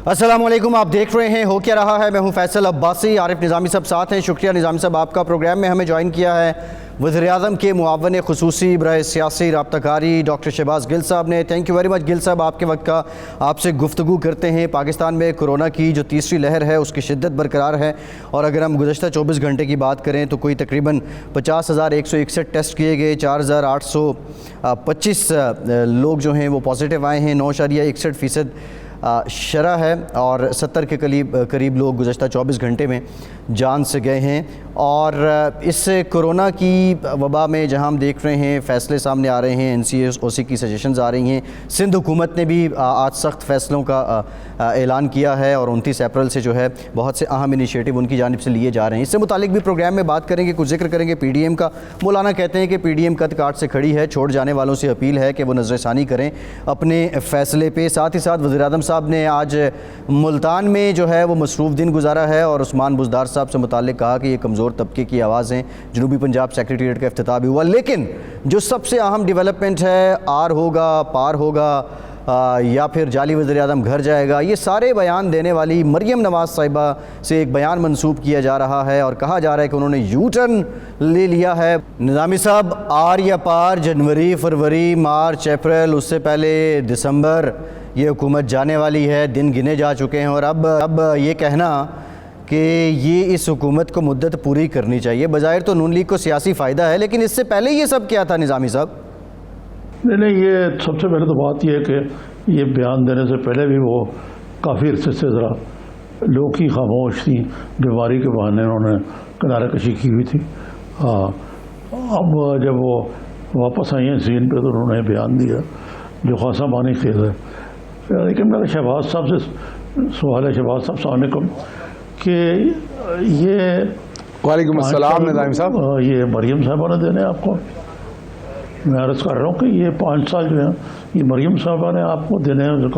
अस्सलामुअलैकुम, आप देख रहे हैं हो क्या रहा है। मैं हूं फैसल अब्बासी, आरिफ निज़ामी साहब साथ हैं। शुक्रिया निज़ामी साहब, आपका प्रोग्राम में हमें ज्वाइन किया है वज़ीर-ए-आज़म के मुआवन खुसूसी बराए सियासी राब्ताकारी डॉक्टर शहबाज गिल साहब ने। Thank you very much Gill साहब, आपके वक्त का। आपसे गुफ्तगू करते हैं। पाकिस्तान में कोरोना की जो तीसरी लहर है उसकी शिद्दत बरकरार है, और अगर हम गुज़श्ता 24 घंटे की बात करें तो कोई तकरीबन 50,161 टेस्ट किए गए, 4,825 लोग जो हैं वो पॉजिटिव आए हैं, 9.61% शरह है, और 70 के करीब लोग गुज़श्ता 24 घंटे में जान से गए हैं। और इस कोरोना की वबा में जहां हम देख रहे हैं फ़ैसले सामने आ रहे हैं, NCOC की सजेशंस आ रही हैं। सिंध हुकूमत ने भी आज सख्त फ़ैसलों का ऐलान किया है, और 29 अप्रैल से जो है बहुत से अहम इनिशिएटिव उनकी जानिब से लिए जा रहे हैं। इससे मुतालिक भी प्रोग्राम में बात करेंगे, कुछ जिक्र करेंगे PDM का। मौलाना कहते हैं कि PDM कद काट से खड़ी है, छोड़ जाने वालों से अपील है कि वो नज़रसानी करें अपने फ़ैसले पे। साथ ही साथ वज़ीर-ए-आज़म साहब ने आज मुल्तान में जो है वो मसरूफ़ दिन गुजारा है, और उस्मान बुज़दार साहब से मुताल्लिक़ कहा कि ये कमज़ोर तबके की आवाज़ें। जनूबी पंजाब सेक्रेटेरिएट का इफ्तिताह भी हुआ, लेकिन जो सबसे अहम डेवलपमेंट है, आर होगा पार होगा या फिर जाली वज़ीर-ए-आज़म घर जाएगा, ये सारे बयान देने वाली मरियम नवाज़ साहिबा से एक बयान मंसूब किया जा रहा है, और कहा जा रहा है कि उन्होंने यू टर्न ले लिया है। निज़ामी साहब, आर या पार, जनवरी, फरवरी, मार्च, अप्रैल, उससे पहले दिसंबर, ये हुकूमत जाने वाली है, दिन गिने जा चुके हैं, और अब ये कहना कि ये इस हुकूमत को मुद्दत पूरी करनी चाहिए, बज़ाहिर तो नून लीग को सियासी फ़ायदा है, लेकिन इससे पहले ये सब क्या था निज़ामी साहब? नहीं, ये सबसे पहले तो बात यह है कि ये बयान देने से पहले भी वो काफ़ी अरसे से ज़रा लोग की खामोश थी, बीमारी के बहाने उन्होंने किनारा कशी की हुई थी। अब जब वो वापस आई हैं सीन पे तो उन्होंने बयान दिया जो खासा मानी खेज है। लेकिन मेरा शहबाज साहब से सवाल है, शहबाज साहब सलामुअलैकुम, कि ये वालेकुम अस्सलाम निज़ामी साहब, ये मरियम साहबा ने देने आपको, मैं अर्ज़ कर रहा हूँ कि ये 5 साल जो है ये मरियम साहबा ने आपको देने हैं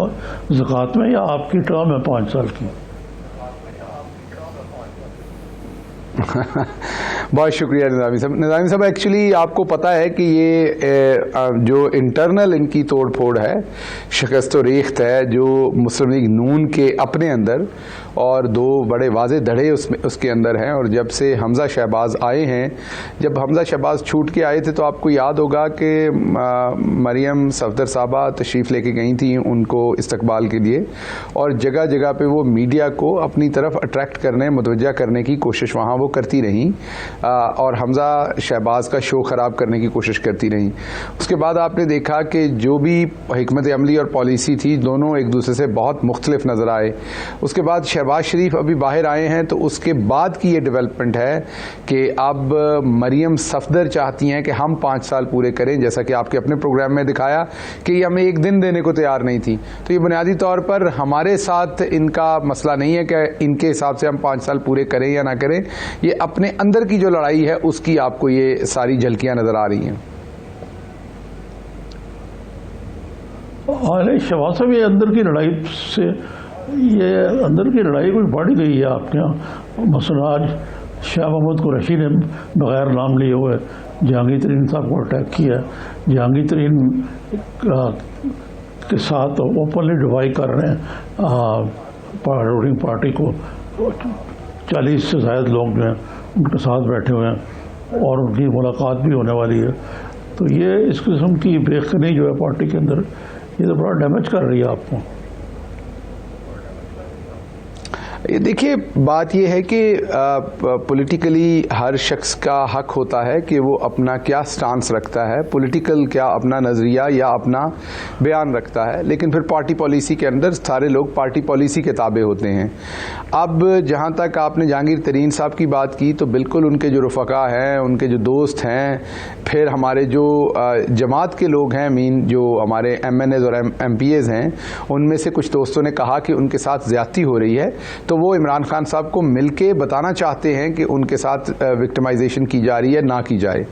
ज़कात में, या आपकी टर्म है 5 साल की? बहुत शुक्रिया निज़ामी साहब। निज़ामी साहब, एक्चुअली आपको पता है कि ये जो इंटरनल इनकी तोड़ फोड़ है, शिकस्त व रेख्त है जो मुस्लिम लीग नून के अपने अंदर, और 2 बड़े वाज़े धड़े उसके अंदर हैं। और जब से हमज़ा शहबाज आए हैं, जब हमज़ा शहबाज छूट के आए थे तो आपको याद होगा कि मरियम सफदर साहबा तशरीफ़ लेके गई थी उनको इस्तकबाल के लिए, और जगह जगह पे वो मीडिया को अपनी तरफ अट्रैक्ट करने, मुतवज्जा करने की कोशिश वहाँ वो करती रहीं, और हमज़ा शहबाज का शो ख़राब करने की कोशिश करती रहीं। उसके बाद आपने देखा कि जो भी हिकमत अमली और पॉलिसी थी, दोनों एक दूसरे से बहुत मुख्तलिफ नज़र आए। उसके बाद शहबाज शरीफ अभी बाहर आए हैं, तो उसके बाद की ये डेवलपमेंट है कि अब मरियम सफदर चाहती हैं कि हम 5 साल पूरे करें, जैसा कि आपके अपने प्रोग्राम में दिखाया कि ये हमें एक दिन देने को तैयार नहीं थी। तो ये बुनियादी तौर पर हमारे साथ इनका मसला नहीं है कि इनके हिसाब से हम 5 साल पूरे करें या ना करें, ये अपने अंदर की जो लड़ाई है उसकी आपको ये सारी झलकियां नजर आ रही हैं। शहबाज साहब, ये अंदर की लड़ाई से, ये अंदर की लड़ाई कुछ बढ़ गई है आपके यहाँ। मसलन आज शाह महमूद कुरैशी ने बग़ैर नाम लिए हुए जहांगीर तरीन साहब को अटैक किया। जहांगीर तरीन के साथ ओपनली डिवाइड कर रहे हैं रूलिंग पार्टी को। 40 से ज़ायद लोग जो हैं उनके साथ बैठे हुए हैं, और उनकी मुलाकात भी होने वाली है। तो ये इस किस्म की बेखनी जो है पार्टी के अंदर, ये तो बड़ा डैमेज कर रही है आपको। ये देखिए, बात ये है कि पॉलिटिकली हर शख्स का हक होता है कि वो अपना क्या स्टांस रखता है, पॉलिटिकल क्या अपना नज़रिया या अपना बयान रखता है, लेकिन फिर पार्टी पॉलिसी के अंदर सारे लोग पार्टी पॉलिसी के ताबे होते हैं। अब जहाँ तक आपने जहांगीर तरीन साहब की बात की, तो बिल्कुल उनके जो रफ़का हैं, उनके जो दोस्त हैं, फिर हमारे जो जमात के लोग हैं, मीन जो हमारे MNAs और MPAs हैं, उनमें से कुछ दोस्तों ने कहा कि उनके साथ ज़्यादती हो रही है, तो वो इमरान खान साहब को मिलके बताना चाहते हैं कि उनके साथ विक्टिमाइजेशन की जा रही है, ना की जाए।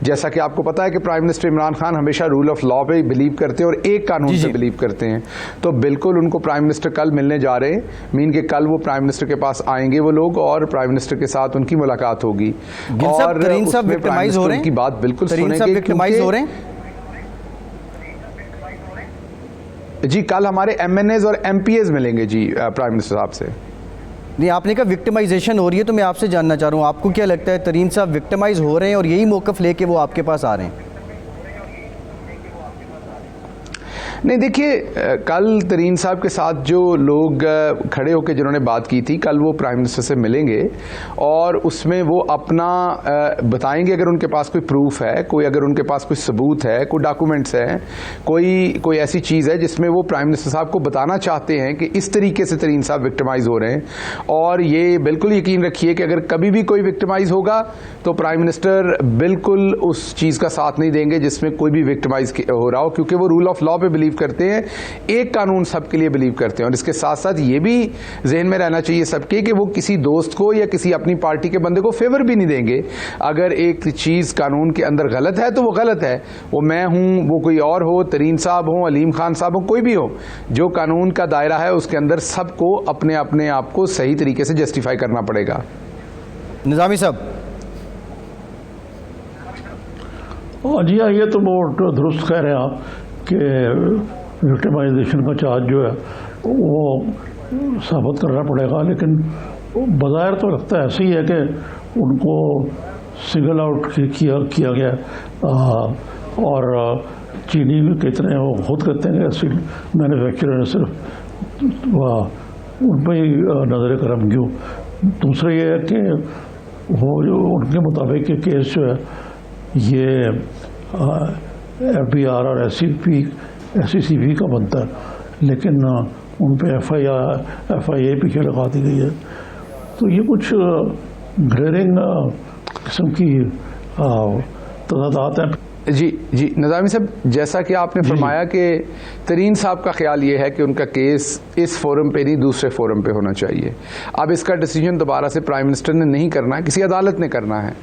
जैसा कि आपको पता है कि प्राइम मिनिस्टर इमरान खान हमेशा रूल ऑफ लॉ पे बिलीव करते हैं और एक कानून पे बिलीव करते हैं। तो बिल्कुल उनको प्राइम मिनिस्टर कल मिलने जा रहे हैं, मीन के कल वो प्राइम मिनिस्टर के पास आएंगे वो लोग, और प्राइम मिनिस्टर के साथ उनकी मुलाकात होगी, और उसमें प्राइम मिनिस्टर उनकी बात बिल्कुल सुनेंगे। जी कल हमारे MNAs और MPAs मिलेंगे जी प्राइम मिनिस्टर साहब से। नहीं, आपने कहा विक्टिमाइजेशन हो रही है, तो मैं आपसे जानना चाह रहा हूँ, आपको क्या लगता है तरीन साहब विक्टिमाइज हो रहे हैं और यही मौक़िफ़ लेके वो आपके पास आ रहे हैं? नहीं देखिए, कल तरीन साहब के साथ जो लोग खड़े होकर जिन्होंने बात की थी, कल वो प्राइम मिनिस्टर से मिलेंगे और उसमें वो अपना बताएंगे, अगर उनके पास कोई प्रूफ है, कोई अगर उनके पास कोई सबूत है, कोई डॉक्यूमेंट्स है, कोई ऐसी चीज़ है जिसमें वो प्राइम मिनिस्टर साहब को बताना चाहते हैं कि इस तरीके से तरीन साहब विक्टिमाइज हो रहे हैं। और ये बिल्कुल यकीन रखिए कि अगर कभी भी कोई विक्टिमाइज होगा तो प्राइम मिनिस्टर बिल्कुल उस चीज़ का साथ नहीं देंगे जिसमें कोई भी विक्टिमाइज हो रहा हो, क्योंकि वो रूल ऑफ लॉ पे बिलीव करते हैं, एक कानून सबके लिए बिलीव करते हैं। और इसके साथ साथ ये भी जहन में रहना चाहिए सबके कि वो किसी दोस्त को या किसी अपनी पार्टी के बंदे को फेवर भी नहीं देंगे। अगर एक चीज़ कानून के अंदर गलत है तो वो गलत है, वो मैं हूं, वो कोई और हो, तरीन साहब हो, अलीम खान साहब हो, कोई भी हो, जो कानून का दायरा है उसके अंदर सबको अपने अपने आप को सही तरीके से जस्टिफाई करना पड़ेगा। निज़ामी साहब। जी हाँ, ये तो बहुत दुरुस्त कह रहे हैं आप कि विक्टिमाइजेशन का चार्ज जो है वो साबित करना पड़ेगा, लेकिन बज़ाहिर तो लगता है ऐसे ही है कि उनको सिंगल आउट किया गया। और चीनी कितने वो खुद कहते हैं एसिड मैन्युफैक्चरर सिर्फ उन पर ही नज़र करम क्यों। दूसरा ये है कि वो जो उनके मुताबिक ये केस जो है ये FBR और SCCP का बनता है, लेकिन उन पर FIA पीछे लगा दी गई है। तो ये कुछ ग्रेरिंग किस्म की तदादात है। जी निज़ामी साहब, जैसा कि आपने फरमाया कि तरीन साहब का ख्याल ये है कि उनका केस इस फोरम पे नहीं दूसरे फोरम पे होना चाहिए। अब इसका डिसीजन दोबारा से प्राइम मिनिस्टर ने नहीं करना है, किसी अदालत ने करना है।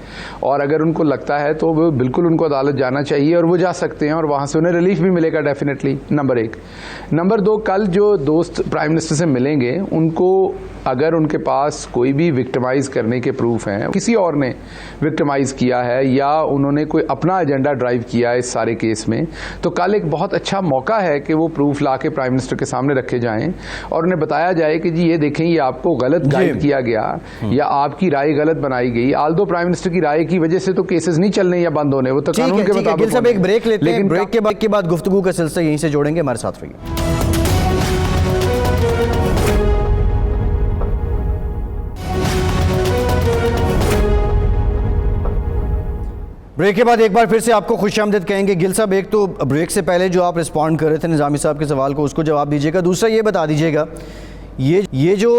और अगर उनको लगता है तो वो बिल्कुल उनको अदालत जाना चाहिए और वो जा सकते हैं और वहाँ से उन्हें रिलीफ भी मिलेगा डेफिनेटली, नंबर 1। नंबर 2, कल जो दोस्त प्राइम मिनिस्टर से मिलेंगे उनको अगर उनके पास कोई भी विक्टिमाइज करने के प्रूफ हैं, किसी और ने विक्टिमाइज किया है या उन्होंने कोई अपना एजेंडा ड्राइव किया है इस सारे केस में, तो कल एक बहुत अच्छा मौका है कि वो प्रूफ ला के प्राइम मिनिस्टर के सामने रखे जाएं और उन्हें बताया जाए कि जी ये देखें, ये आपको गलत गाइड किया गया या आपकी राय गलत बनाई गई। आल्दो प्राइम मिनिस्टर की राय की वजह से तो केसेस नहीं चलने या बंद होने, वो तो कानून के मुताबिक। सब एक ब्रेक लेते हैं, ब्रेक के बाद गुफ्तगू का सिलसिला यहीं से जोड़ेंगे, हमारे साथ रहिए। ब्रेक के बाद एक बार फिर से आपको खुशामदीद कहेंगे। गिल साहब, एक तो ब्रेक से पहले जो आप रिस्पॉन्ड कर रहे थे निज़ामी साहब के सवाल को, उसको जवाब दीजिएगा। दूसरा ये बता दीजिएगा, ये जो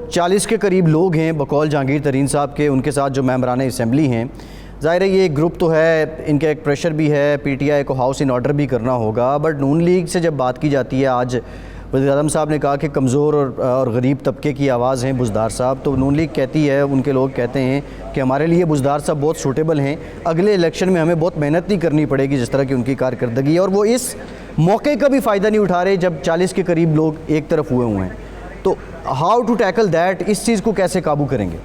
40 के करीब लोग हैं बकौल जहांगीर तरीन साहब के, उनके साथ जो मेंबरान असम्बली हैं, ज़ाहिर है ये एक ग्रुप तो है, इनका एक प्रेशर भी है, PTI को हाउस इन ऑर्डर भी करना होगा। बट नून लीग से जब बात की जाती है, आज वज़ीर-ए-आज़म साहब ने कहा कि कमज़ोर और गरीब तबके की आवाज़ हैं बुज़दार साहब, तो नून लीग कहती है, उनके लोग कहते हैं कि हमारे लिए बुज़दार साहब बहुत सूटेबल हैं, अगले इलेक्शन में हमें बहुत मेहनत नहीं करनी पड़ेगी जिस तरह की उनकी कारकर्दगी है। और वो इस मौके का भी फ़ायदा नहीं उठा रहे जब 40 के करीब लोग एक तरफ हुए हैं। तो हाउ टू टैकल दैट, इस चीज़ को कैसे काबू करेंगे?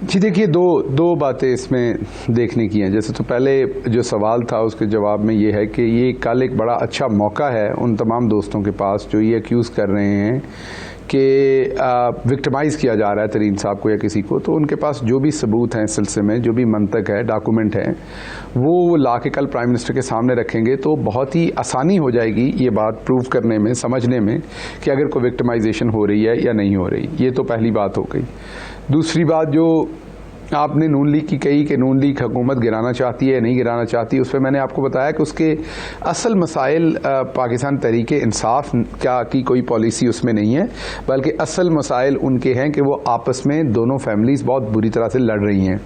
जी देखिए, दो बातें इसमें देखने की हैं। जैसे तो पहले जो सवाल था उसके जवाब में ये है कि ये कल एक बड़ा अच्छा मौका है उन तमाम दोस्तों के पास जो ये एक्यूज़ कर रहे हैं कि विक्टिमाइज़ किया जा रहा है तरीन साहब को या किसी को, तो उनके पास जो भी सबूत हैं इस सिलसिले में, जो भी मंतक है, डॉक्यूमेंट है, वो ला के कल प्राइम मिनिस्टर के सामने रखेंगे तो बहुत ही आसानी हो जाएगी ये बात प्रूव करने में, समझने में कि अगर कोई विक्टिमाइजेशन हो रही है या नहीं हो रही। ये तो पहली बात हो गई। दूसरी बात जो आपने नून लीग की कही कि नून लीग हुकूमत गिराना चाहती है, नहीं गिराना चाहती, उस पर मैंने आपको बताया कि उसके असल मसाइल पाकिस्तान तहरीक इंसाफ की कोई पॉलिसी उसमें नहीं है, बल्कि असल मसाइल उनके हैं कि वो आपस में दोनों फैमिलीज़ बहुत बुरी तरह से लड़ रही हैं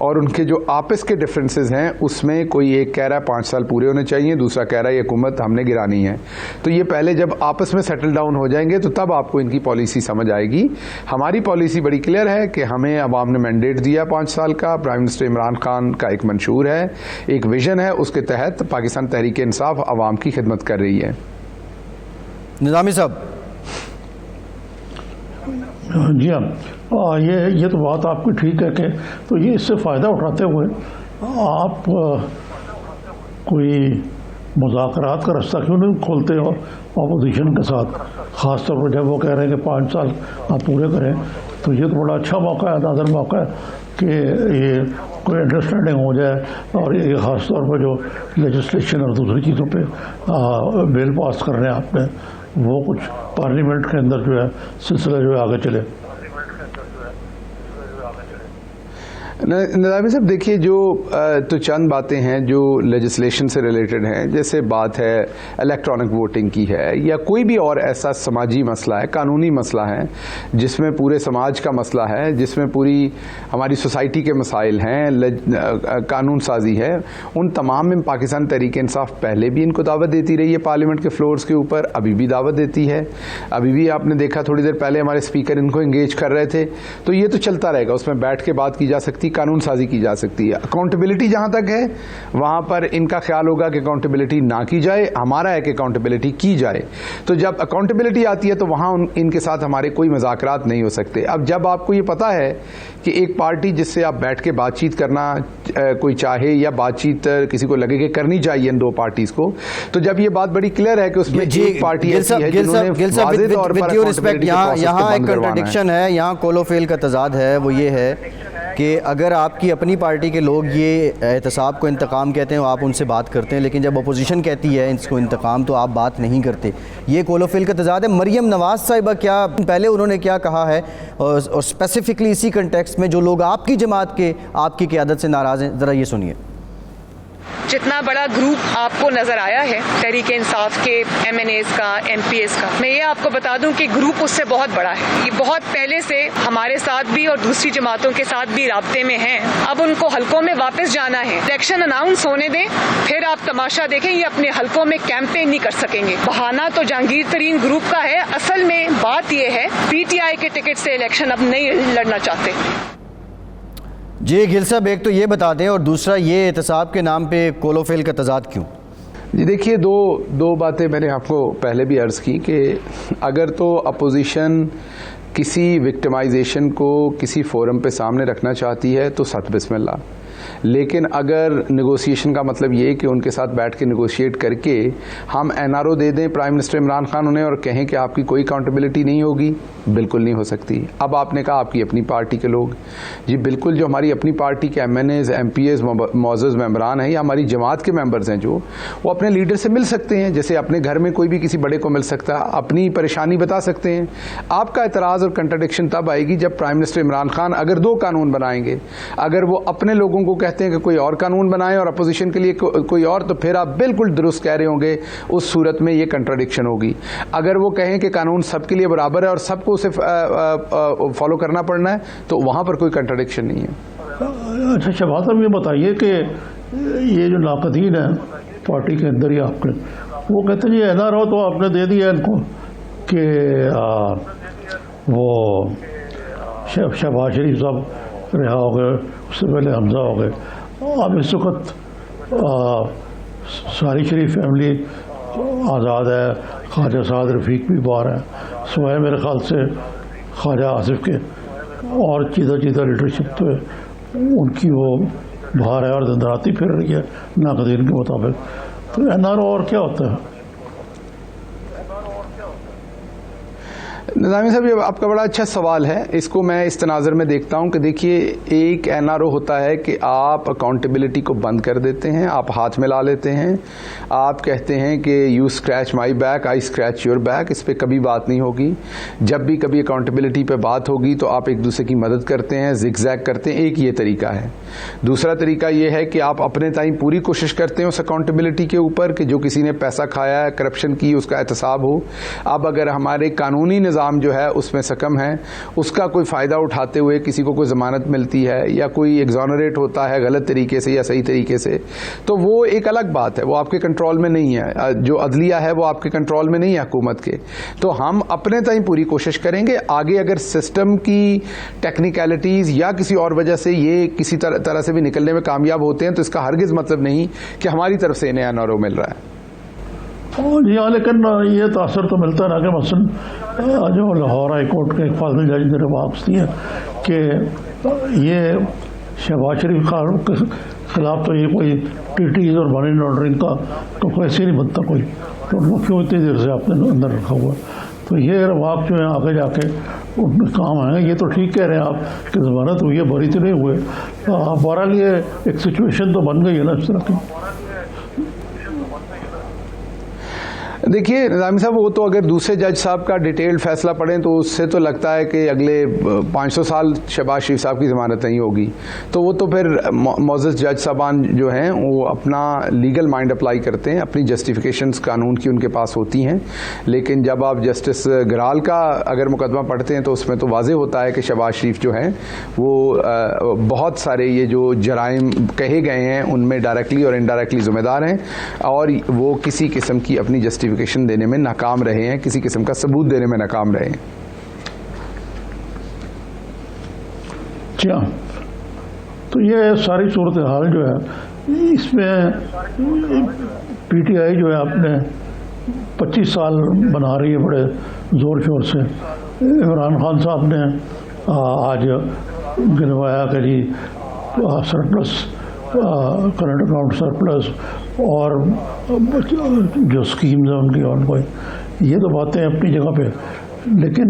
और उनके जो आपस के डिफरेंसेस हैं उसमें कोई एक कह रहा है 5 साल पूरे होने चाहिए, दूसरा कह रहा है ये हुकूमत हमने गिरानी है। तो ये पहले जब आपस में सेटल डाउन हो जाएंगे तो तब आपको इनकी पॉलिसी समझ आएगी। हमारी पॉलिसी बड़ी क्लियर है कि हमें अवाम ने मैंडेट दिया 5 साल का, प्राइम मिनिस्टर इमरान खान का एक मंशूर है, एक विजन है, उसके तहत पाकिस्तान तहरीक इंसाफ अवाम की खिदमत कर रही है। निज़ामी साहब। जी हाँ, ये तो बात आपकी ठीक है कि तो ये इससे फ़ायदा उठाते हुए आप कोई मुज़ाकरात का रास्ता क्यों नहीं खोलते हो अपोजिशन के साथ, ख़ास तौर पर जब वो कह रहे हैं कि 5 साल आप पूरे करें, तो ये तो बड़ा अच्छा मौका है, नाज़र मौका है कि ये कोई अंडरस्टैंडिंग हो जाए और ये ख़ास तौर पर जो लेजिस्लेशन और दूसरी चीज़ों पे बिल पास कर रहे हैं आपने, वो कुछ पार्लियामेंट के अंदर जो है सिलसिला जो है आगे चले। निज़ामी साहब देखिए, जो तो चंद बातें हैं जो लेजिस्लेशन से रिलेटेड हैं, जैसे बात है इलेक्ट्रॉनिक वोटिंग की है या कोई भी और ऐसा समाजी मसला है, कानूनी मसला है जिसमें पूरे समाज का मसला है, जिसमें पूरी हमारी सोसाइटी के मसाइल हैं, कानून साजी है, उन तमाम में पाकिस्तान तहरीक-ए-इंसाफ पहले भी इनको दावत देती रही है पार्लियामेंट के फ्लोर्स के ऊपर, अभी भी दावत देती है। अभी भी आपने देखा थोड़ी देर पहले हमारे स्पीकर इनको इंगेज कर रहे थे, तो ये तो चलता रहेगा, उसमें बैठ के बात की जा सकती, कानून साजी की जा सकती है। अकाउंटेबिलिटी जहां तक है वहां पर इनका ख्याल होगा कि अकाउंटेबिलिटी ना की जाए, हमारा है कि अकाउंटेबिलिटी की जाए। तो जब अकाउंटेबिलिटी आती है तो वहां इनके साथ हमारे कोई मज़ाकरात नहीं हो सकते। अब जब आपको ये पता है कि एक पार्टी जिससे आप बैठ के बातचीत करना कोई चाहे या बातचीत किसी को लगे कि करनी चाहिए इन दो पार्टीज को, तो जब ये बात बड़ी क्लियर है कि उसमें एक पार्टी ऐसी है जिन्होंने वाज़ेह तौर पर अकाउंटेबिलिटी यहाँ एक कंट्रडिक्शन है, यहाँ कोलोफेल का तजाद है, वो ये है कि अगर आपकी अपनी पार्टी के लोग ये एहतसाब को इंतकाम कहते हैं, आप उनसे बात करते हैं, लेकिन जब अपोजिशन कहती है इसको इंतकाम तो आप बात नहीं करते। ये कोलोफिल का तजाद है। मरियम नवाज़ साहिबा क्या पहले उन्होंने क्या कहा है और स्पेसिफिकली इसी कंटेक्स्ट में जो लोग आपकी जमात के आपकी क़यादत से नाराज़ हैं, ज़रा ये सुनिए। जितना बड़ा ग्रुप आपको नजर आया है तहरीक इंसाफ के MNAs का, MPs का, मैं ये आपको बता दूं कि ग्रुप उससे बहुत बड़ा है। ये बहुत पहले से हमारे साथ भी और दूसरी जमातों के साथ भी राब्ते में हैं। अब उनको हलकों में वापस जाना है, इलेक्शन अनाउंस होने दें, फिर आप तमाशा देखें, ये अपने हलकों में कैंपेन नहीं कर सकेंगे। बहाना तो जहांगीर तरीन ग्रुप का है, असल में बात ये है PTI के टिकट से इलेक्शन अब नहीं लड़ना चाहते। जी गिल साहब, एक तो ये बता दें और दूसरा ये एहतसाब के नाम पे कोलोफेल का तजाद क्यों? जी देखिए, दो बातें मैंने आपको पहले भी अर्ज़ की कि अगर तो अपोजिशन किसी विक्टिमाइजेशन को किसी फोरम पे सामने रखना चाहती है तो सत बिस्मिल्लाह, लेकिन अगर नेगोशिएशन का मतलब ये कि उनके साथ बैठ के नेगोशिएट करके हम NRO दे दें प्राइम मिनिस्टर इमरान खान उन्हें और कहें कि आपकी कोई अकाउंटेबिलिटी नहीं होगी, बिल्कुल नहीं हो सकती। अब आपने कहा आपकी अपनी पार्टी के लोग, जी बिल्कुल, जो हमारी अपनी पार्टी के MNAs, MPs, मौजूद मेंबरान हैं या हमारी जमात के मेंबर्स हैं, जो वो अपने लीडर से मिल सकते हैं, जैसे अपने घर में कोई भी किसी बड़े को मिल सकता है, अपनी परेशानी बता सकते हैं। आपका एतराज़ और कंट्रडिक्शन तब आएगी जब प्राइम मिनिस्टर इमरान खान अगर 2 कानून बनाएंगे, अगर वो अपने लोगों को कहते हैं कि कोई और कानून बनाएं और अपोजिशन के लिए कोई और, तो फिर आप बिल्कुल दुरुस्त कह रहे होंगे, उस सूरत में ये कंट्रडिक्शन होगी। अगर वो कहें कि कानून सबके लिए बराबर है और सबको उसे फॉलो करना पड़ना है, तो वहां पर कोई कंट्रडिक्शन नहीं है। अच्छा शहबाज साहब, ये बताइए कि ये जो नाक़दीन है पार्टी के अंदर ही आपके, वो कहते हैं जी NRO तो आपने दे दिया इनको कि वो शहबाज शरीफ साहब रिहा हो गए, उससे पहले हमजा हो गए, अब इस वक्त सारी शरीफ फैमिली आज़ाद है, ख्वाजा साद रफ़ीक भी बाहर है, सिवाय मेरे ख्याल से ख्वाजा आसिफ के, और चीज़ा लीडरशिप तो उनकी वो बाहर है और दंदराती फिर रही है नाक़दीन के मुताबिक। तो NRO और क्या होता है? निज़ामी साहब, ये आपका बड़ा अच्छा सवाल है। इसको मैं इस तनाज़र में देखता हूँ कि देखिए, एक NRO होता है कि आप अकाउंटेबिलिटी को बंद कर देते हैं, आप हाथ मिला लेते हैं, आप कहते हैं कि you scratch my back, I scratch your back, इस पर कभी बात नहीं होगी। जब भी कभी अकाउंटेबिलिटी पे बात होगी तो आप एक दूसरे की मदद करते हैं, जिगजैग करते हैं, एक ये तरीका है। दूसरा तरीका ये है कि आप अपने टाइम पूरी कोशिश करते हैं उस अकाउंटेबिलिटी के ऊपर कि जो किसी ने पैसा खाया है, करप्शन की, उसका एहतसाब हो। अब अगर हमारे कानूनी निज़ाम जो है उसमें सकम है, उसका कोई फ़ायदा उठाते हुए किसी को कोई ज़मानत मिलती है या कोई एग्जॉनरेट होता है गलत तरीके से या सही तरीके से, तो वो एक अलग बात है, वो आपके कंट्रोल में नहीं है। जो अदलिया है वो आपके कंट्रोल में नहीं है हुकूमत के। तो हम अपने टाइम पूरी कोशिश करेंगे। आगे अगर सिस्टम की टेक्निकलिटीज़ या किसी और वजह से ये किसी तरह से भी निकलने में कामयाब होते हैं तो इसका हरगिज़ मतलब नहीं कि हमारी तरफ से इन्हें NRO मिल रहा है। जी हाँ, लेकिन ये तासर तो मिलता है ना कि मसलन जो लाहौर हाई कोर्ट के एक फाजिल जज ने वापस दिया कि ये शहबाज शरीफ खिलाफ तो ये कोई टीटीज और मनी लॉन्ड्रिंग का तो कोई ऐसे नहीं बनता कोई, तो उनको क्यों इतनी देर से आपने अंदर रखा हुआ है? तो ये रवाब जो है आगे जाके उनमें काम आएंगे। ये तो ठीक कह रहे हैं आप कि ज़मानत हुई है, बरी तो नहीं हुए। तो बहरहाल ये एक सिचुएशन तो बन गई है ना इस तरह की। देखिए निज़ामी साहब, वो तो अगर दूसरे जज साहब का डिटेल्ड फैसला पढ़ें तो उससे तो लगता है कि अगले 500 साल शहबाज शरीफ साहब की ज़मानत नहीं होगी। तो वो तो फिर मोअज़्ज़ज़ जज साहबान जो हैं वो अपना लीगल माइंड अप्लाई करते हैं, अपनी जस्टिफिकेशंस कानून की उनके पास होती हैं। लेकिन जब आप जस्टिस गराल का अगर मुकदमा पढ़ते हैं तो उसमें तो वाज़ेह होता है कि शहबाज शरीफ जो हैं वो बहुत सारे ये जो जराइम कहे गए हैं उनमें डायरेक्टली और इनडायरेक्टली ज़िम्मेदार हैं, और वो किसी किस्म की अपनी जस्टिफिकेशन देने में नाकाम रहे हैं, किसी किस्म का सबूत देने में नाकाम रहे हैं। अच्छा, तो ये सारी सूरत हाल जो है इसमें पीटीआई जो है अपने 25 साल बना रही है बड़े ज़ोर शोर से। इमरान खान साहब ने आज गिनवाया कि जी सरप्लस, करंट अकाउंट सरप्लस और जो स्कीम्स हैं उनकी ऑनगोइंग, ये तो बातें अपनी जगह पे, लेकिन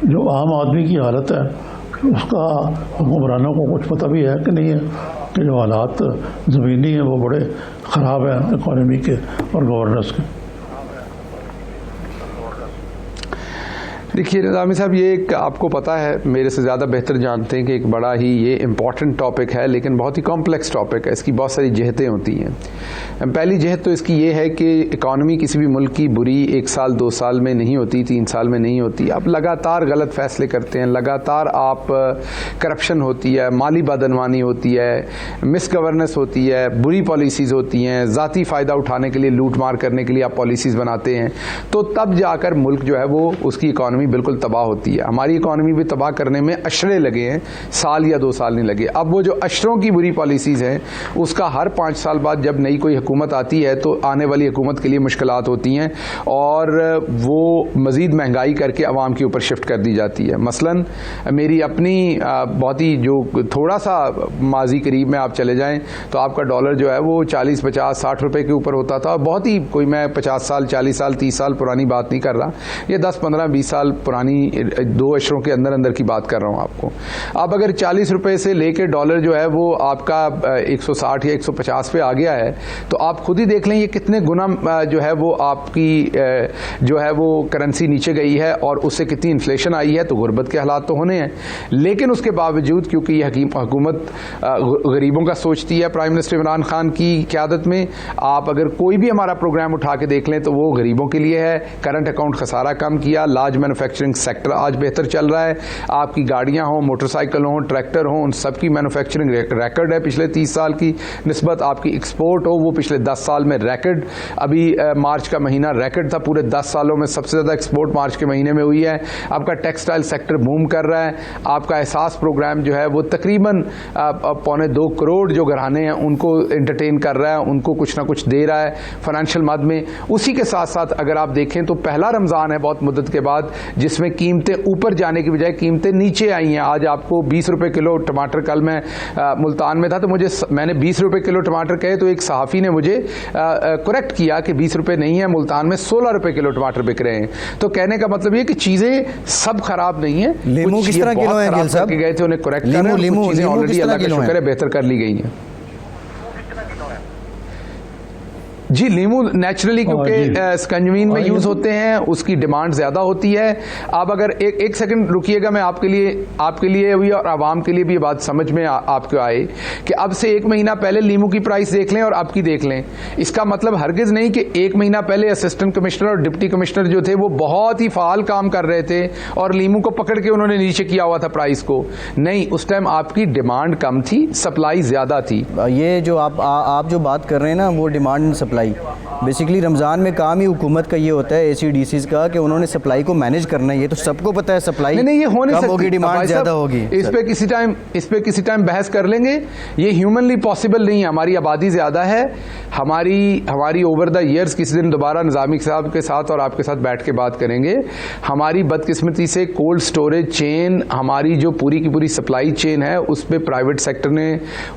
जो आम आदमी की हालत है उसका हुक्मरानों को कुछ पता भी है कि नहीं है कि जो हालात ज़मीनी हैं वो बड़े ख़राब हैं इकॉनमी के और गवर्नेंस के। देखिए निज़ामी साहब, ये एक आपको पता है, मेरे से ज़्यादा बेहतर जानते हैं कि एक बड़ा ही ये इम्पॉर्टेंट टॉपिक है, लेकिन बहुत ही कॉम्प्लेक्स टॉपिक है। इसकी बहुत सारी जहतें होती हैं। पहली जहत तो इसकी ये है कि इकॉनमी किसी भी मुल्क की बुरी 1 साल 2 साल में नहीं होती, 3 साल में नहीं होती। आप लगातार गलत फैसले करते हैं, लगातार आप करप्शन होती है, माली बदनवानी होती है, मिस गवर्नेंस होती है, बुरी पॉलिसीज़ होती हैं, ज़ाती फ़ायदा उठाने के लिए, लूट मार करने के लिए आप पॉलिसीज़ बनाते हैं, तो तब जाकर मुल्क जो है वो उसकी इकॉनमी बिल्कुल तबाह होती है। हमारी इकॉनमी भी तबाह करने में अशरे लगे हैं, साल या 2 साल नहीं लगे। अब वो जो अशरों की बुरी पॉलिसीज़ हैं उसका हर 5 साल बाद जब नई कोई हुकूमत आती है तो आने वाली हुकूमत के लिए मुश्किलात होती हैं और वो मज़ीद महंगाई करके आवाम के ऊपर शिफ्ट कर दी जाती है। मसलन मेरी अपनी बहुत ही जो थोड़ा सा माजी करीब में आप चले जाएं तो आपका डॉलर जो है वो 40, 50, 60 रुपए के ऊपर होता था। बहुत ही कोई मैं 50 साल, 40 साल, 30 साल पुरानी बात नहीं कर रहा, ये 10, 15, 20 साल पुरानी 2 अशरों के अंदर अंदर की बात कर रहा हूं आपको। अब अगर 40 रुपए से लेकर डॉलर जो है वो आपका 160 या 150 पे आ गया है तो आप खुद ही देख लें ये कितने गुना जो है वो आपकी जो है वो करेंसी नीचे गई है और उससे कितनी इन्फ्लेशन आई है। तो गुर्बत के हालात तो होने हैं, लेकिन उसके बावजूद क्योंकि ये हुकूमत गरीबों का सोचती है, प्राइम मिनिस्टर इमरान खान की क़यादत में, आप अगर कोई भी हमारा प्रोग्राम उठा के देख लें तो वो गरीबों के लिए है। करंट अकाउंट खसारा कम किया, लार्ज मैन्युफैक्चरिंग सेक्टर आज बेहतर चल रहा है। आपकी गाड़ियां हों, मोटरसाइकिल हों, ट्रैक्टर हों, उन सब की मैन्युफैक्चरिंग रिकॉर्ड है पिछले 30 साल की निस्बत। आपकी एक्सपोर्ट हो वो पिछले 10 साल में रिकॉर्ड, अभी मार्च का महीना रिकॉर्ड था, पूरे 10 सालों में सबसे ज़्यादा एक्सपोर्ट मार्च के महीने में हुई है। आपका टेक्सटाइल सेक्टर बूम कर रहा है। आपका एहसास प्रोग्राम जो है वो तकरीबन 2.25 करोड़ जो घराने हैं उनको एंटरटेन कर रहा है, उनको कुछ ना कुछ दे रहा है फाइनेंशियल मद में। उसी के साथ साथ अगर आप देखें तो पहला रमज़ान है बहुत मुद्दत के बाद जिसमें कीमतें ऊपर जाने की बजाय कीमतें नीचे आई हैं। आज आपको 20 रुपए किलो टमाटर, कल मैं मुल्तान में था तो मैंने 20 रुपए किलो टमाटर कहे तो एक सहाफ़ी ने मुझे करेक्ट किया कि 20 रुपए नहीं है, मुल्तान में 16 रुपए किलो टमाटर बिक रहे हैं। तो कहने का मतलब ये कि चीजें सब खराब नहीं है। लीमू किस तरह किलो है गिल साहब? गए थे उन्हें करेक्ट कर रहे हैं, कुछ चीजें ऑलरेडी अल्लाह का शुक्र है बेहतर कर ली गई हैं। जी लीमू नेचुरली क्योंकि स्कंजमीन में यूज होते हैं उसकी डिमांड ज्यादा होती है। आप अगर एक सेकंड रुकिएगा, मैं आपके लिए भी और आवाम के लिए भी ये बात समझ में आपको आए कि अब से 1 महीना पहले लीमू की प्राइस देख लें और अब की देख लें। इसका मतलब हरगिज नहीं कि 1 महीना पहले असिस्टेंट कमिश्नर और डिप्टी कमिश्नर जो थे वो बहुत ही फाल काम कर रहे थे और लीमू को पकड़ के उन्होंने नीचे किया हुआ था प्राइस को। नहीं, उस टाइम आपकी डिमांड कम थी, सप्लाई ज्यादा थी। ये जो आप जो बात कर रहे हैं ना वो डिमांड सप्लाई, बेसिकली रमज़ान में काम ही हुकूमत का ये होता है ACDCs का कि उन्होंने सप्लाई को मैनेज करना है। ये तो सबको पता है, सप्लाई नहीं ये हो नहीं कम सकती, होगी, डिमांड ज़्यादा होगी। इस पे किसी टाइम बहस कर लेंगे। ये ह्यूमनली पॉसिबल नहीं है। हमारी आबादी ज़्यादा है, हमारी ओवर द ईयर्स, किसी दिन दोबारा निज़ामी साहब के साथ और आपके साथ बैठ के बात करेंगे। हमारी बदकिस्मती से कोल्ड स्टोरेज चेन, हमारी जो पूरी की पूरी सप्लाई चेन है, उस पर प्राइवेट सेक्टर ने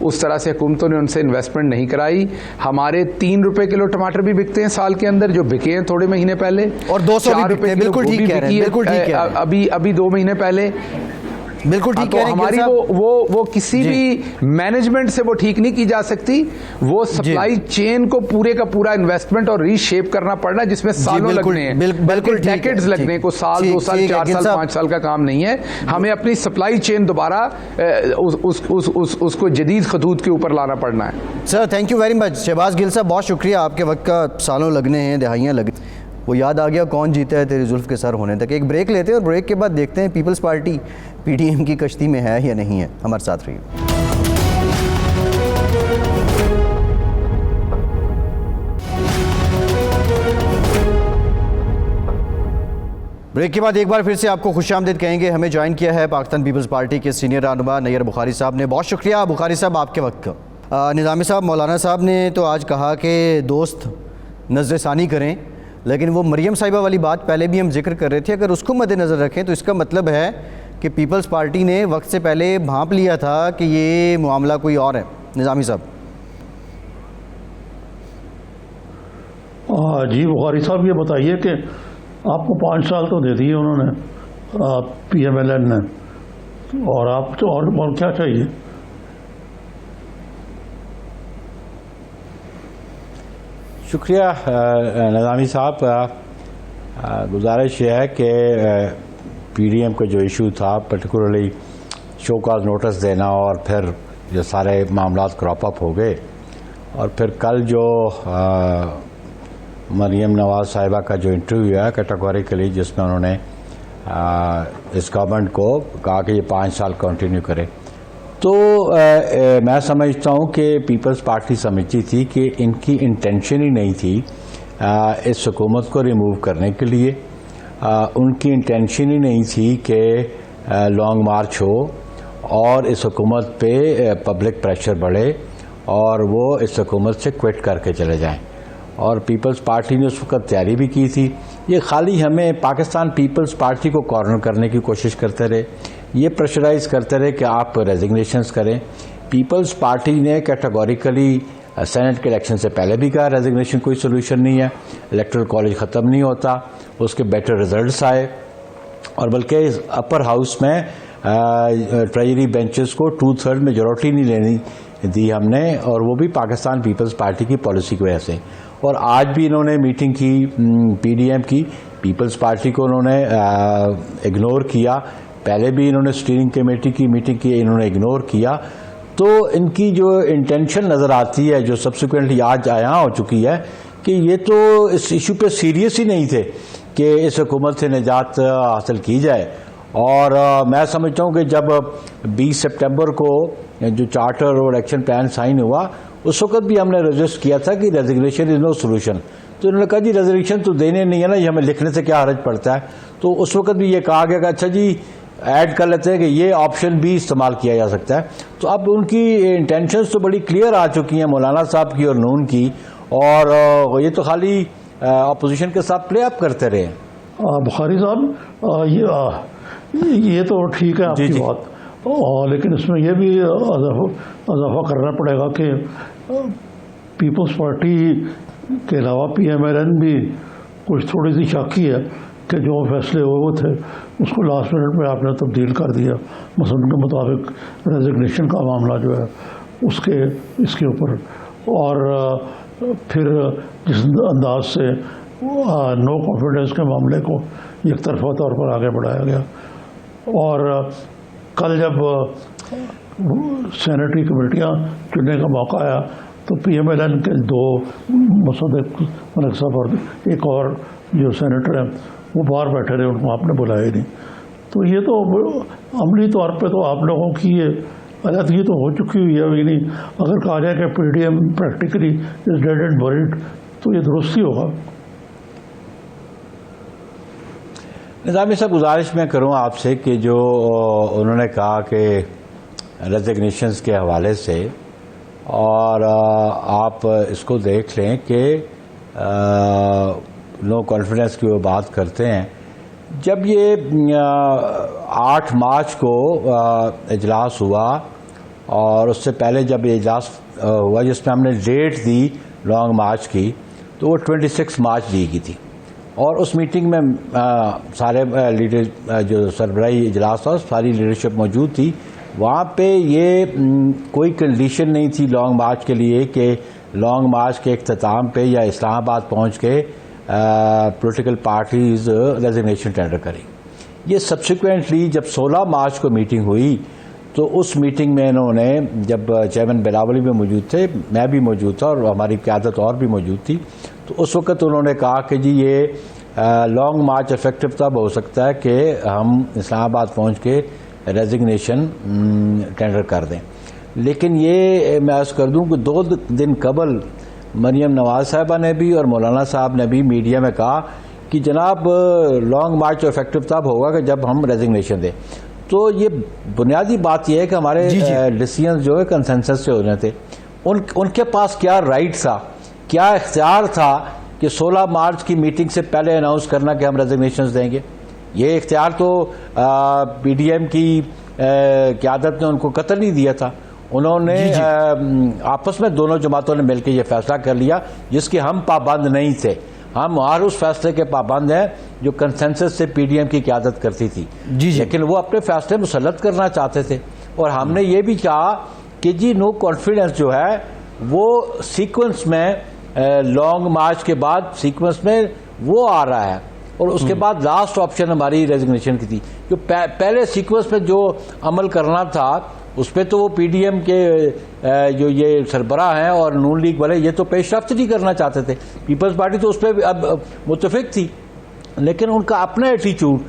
उस तरह से, हुकूमतों ने उनसे इन्वेस्टमेंट नहीं कराई। हमारे 3 रुपए किलो टमाटर भी बिकते हैं साल के अंदर, जो बिके हैं थोड़े महीने पहले, और 200 भी बिकते हैं। बिल्कुल ठीक कह रहे हैं, बिल्कुल ठीक कह रहे हैं। अभी 2 महीने पहले, बिल्कुल ठीक तो कह रहे हैं। हमारी वो किसी भी मैनेजमेंट से वो ठीक नहीं की जा सकती। वो सप्लाई चेन को पूरे का पूरा इन्वेस्टमेंट और रीशेप करना पड़ना, जिसमें सालों लगने हैं, बिल्कुल डेकेड्स लगने हैं। को साल, 2 साल, 4 साल, 5 साल का काम नहीं है। हमें अपनी सप्लाई चेन दोबारा उसको जदीद खतूत के ऊपर लाना पड़ना है। Sir thank you very much. Shahbaz Gill साहब बहुत शुक्रिया, आपके वक्त का सालों लगने हैं, दहाइयाँ लग, वो याद आ गया कौन जीता है तेरी जुल्फ के सर होने तक। एक ब्रेक लेते हैं और ब्रेक के बाद देखते हैं पीपल्स पार्टी PDM की कश्ती में है या नहीं है। हमारे साथ रहिए। ब्रेक के बाद एक बार फिर से आपको खुशामदीद कहेंगे। हमें ज्वाइन किया है पाकिस्तान पीपल्स पार्टी के सीनियर रहनुमा नैयर बुखारी साहब ने। बहुत शुक्रिया बुखारी साहब आपके वक्त का। निज़ामी साहब, मौलाना साहब ने तो आज कहा कि दोस्त नज़रसानी करें, लेकिन वो मरियम साहिबा वाली बात पहले भी हम जिक्र कर रहे थे। अगर उसको मद्देनज़र रखें तो इसका मतलब है कि पीपल्स पार्टी ने वक्त से पहले भांप लिया था कि ये मामला कोई और है। निज़ामी साहब। जी बुखारी साहब, ये बताइए कि आपको 5 साल तो दे दिए उन्होंने PMLN ने, और आप तो और क्या चाहिए? शुक्रिया निज़ामी साहब। गुजारिश ये है कि PDM का जो इशू था, पर्टिकुलरली शो काज नोटिस देना, और फिर ये सारे मामलात क्रॉप अप हो गए, और फिर कल जो मरियम नवाज साहिबा का जो इंटरव्यू है कैटेगोरिकली, जिसमें उन्होंने इस गवर्नमेंट को कहा कि ये 5 साल कंटिन्यू करे, तो मैं समझता हूँ कि पीपल्स पार्टी समझती थी कि इनकी इंटेंशन ही नहीं थी इस हुकूमत को रिमूव करने के लिए। उनकी इंटेंशन ही नहीं थी कि लॉन्ग मार्च हो और इस हुकूमत पे पब्लिक प्रेशर बढ़े और वो इस हुकूमत से क्विट करके चले जाएं। और पीपल्स पार्टी ने उस वक्त तैयारी भी की थी। ये खाली हमें पाकिस्तान पीपल्स पार्टी को कॉर्नर करने की कोशिश करते रहे, ये प्रेशराइज करते रहे कि आप रेजिग्नेशंस करें। पीपल्स पार्टी ने कैटेगोरिकली सेनेट के इलेक्शन से पहले भी कहा रेजिग्नेशन कोई सोल्यूशन नहीं है, इलेक्टोरल कॉलेज ख़त्म नहीं होता, उसके बेटर रिजल्ट्स आए, और बल्कि अपर हाउस में ट्रेजरी बेंचेस को 2/3 मेजॉरिटी नहीं लेनी दी हमने, और वो भी पाकिस्तान पीपल्स पार्टी की पॉलिसी की वजह से। और आज भी इन्होंने मीटिंग की PDM की, पीपल्स पार्टी को उन्होंने इग्नोर किया। पहले भी इन्होंने स्टीयरिंग कमेटी की मीटिंग की, इन्होंने इग्नोर किया। तो इनकी जो इंटेंशन नज़र आती है, जो सब्सिक्वेंटली आज आया हो चुकी है, कि ये तो इस इशू पे सीरियस ही नहीं थे कि इस हुकूमत से निजात हासिल की जाए। और मैं समझता हूँ कि जब 20 सितंबर को जो चार्टर और एक्शन प्लान साइन हुआ, उस वक्त भी हमने रजिस्ट किया था कि रेजिग्नेशन इज़ नो सोल्यूशन। तो उन्होंने कहा जी रेजिग्नेशन तो देने नहीं है ना, ये हमें लिखने से क्या हर्ज पड़ता है। तो उस वक्त भी ये कहा गया कि अच्छा जी ऐड कर लेते हैं कि ये ऑप्शन भी इस्तेमाल किया जा सकता है। तो अब उनकी इंटेंशंस तो बड़ी क्लियर आ चुकी हैं मौलाना साहब की और नून की, और ये तो खाली अपोजिशन के साथ प्ले अप करते रहे। बुखारी साहब, ये तो ठीक है आपकी बात, लेकिन इसमें यह भी इजाफा करना पड़ेगा कि पीपल्स पार्टी के अलावा PMLN भी कुछ थोड़ी सी शाकी है कि जो फैसले हुए थे उसको लास्ट मिनट में आपने तब्दील कर दिया। मसलन के मुताबिक रेजिग्नेशन का मामला जो है इसके ऊपर, और फिर जिस अंदाज से नो कॉन्फिडेंस के मामले को एक तरफा तौर पर आगे बढ़ाया गया। और कल जब सेनेटरी कमेटियाँ चुनने का मौका आया तो PMLN के 2 मुसद्दिक मलिक साहब और एक और जो सेनेटर हैं वो बाहर बैठे रहे, उनको आपने बुलाया ही नहीं। तो ये तो अमली तौर पे तो आप लोगों की ये अलहदगी तो हो चुकी हुई है। नहीं, अगर कहा जाए कि PDM practically is dead and buried, तो ये दुरुस्ती होगा। निज़ामी साहब, गुजारिश मैं करूं आपसे कि जो उन्होंने कहा कि रेजिग्नेशंस के हवाले से, और आप इसको देख लें कि नो कॉन्फिडेंस की वो बात करते हैं। जब ये 8 मार्च को इजलास हुआ और उससे पहले जब ये इजलास हुआ जिसमें हमने डेट दी लॉन्ग मार्च की, तो वो 26 मार्च दी गई थी और उस मीटिंग में सारे लीडर जो सरबराही इजलास था सारी लीडरशिप मौजूद थी। वहाँ पे ये कोई कंडीशन नहीं थी लॉन्ग मार्च के लिए कि लॉन्ग मार्च के इख्तिताम पे या इस्लामाबाद पहुँच के पॉलिटिकल पार्टीज रेजिग्नेशन टेंडर करें। ये सब्सिक्वेंटली जब 16 मार्च को मीटिंग हुई तो उस मीटिंग में इन्होंने, जब चेयरमैन बिलावली भी मौजूद थे, मैं भी मौजूद था और हमारी क़यादत और भी मौजूद थी, तो उस वक्त उन्होंने कहा कि जी ये लॉन्ग मार्च इफेक्टिव तब हो सकता है कि हम इस्लामाबाद पहुंच के रेजिग्नेशन टेंडर कर दें। लेकिन ये मैं अर्ज़ कर दूं कि 2 दिन कबल मरियम नवाज साहिबा ने भी और मौलाना साहब ने भी मीडिया में कहा कि जनाब लॉन्ग मार्च इफेक्टिव तब होगा कि जब हम रेजिग्नेशन दें। तो ये बुनियादी बात यह है कि हमारे डिसीजन जो है कंसेंसस से होने थे। उनके पास क्या राइट था, क्या इख्तियार था कि 16 मार्च की मीटिंग से पहले अनाउंस करना कि हम रेजिग्नेशंस देंगे? ये इख्तियार तो पीडीएम की क़यादत ने उनको कतल नहीं दिया था। उन्होंने आपस में दोनों जमातों ने मिलकर ये फैसला कर लिया जिसके हम पाबंद नहीं थे। हम हर उस फैसले के पाबंद हैं जो कंसेंसस से पीडीएम की क़यादत करती थी। लेकिन वो अपने फैसले मुसल्लत करना चाहते थे और हमने ये भी कहा कि जी नो कॉन्फिडेंस जो है वो सीक्वेंस में लॉन्ग मार्च के बाद सीक्वेंस में वो आ रहा है और उसके बाद लास्ट ऑप्शन हमारी रेजिग्नेशन की थी। जो पहले सीक्वेंस में जो अमल करना था उस पर तो वो पीडीएम के जो ये सरबराह हैं और नून लीग वाले ये तो पेशरफ्त नहीं करना चाहते थे। पीपल्स पार्टी तो उस पर अब मुतफिक थी, लेकिन उनका अपना एटीट्यूड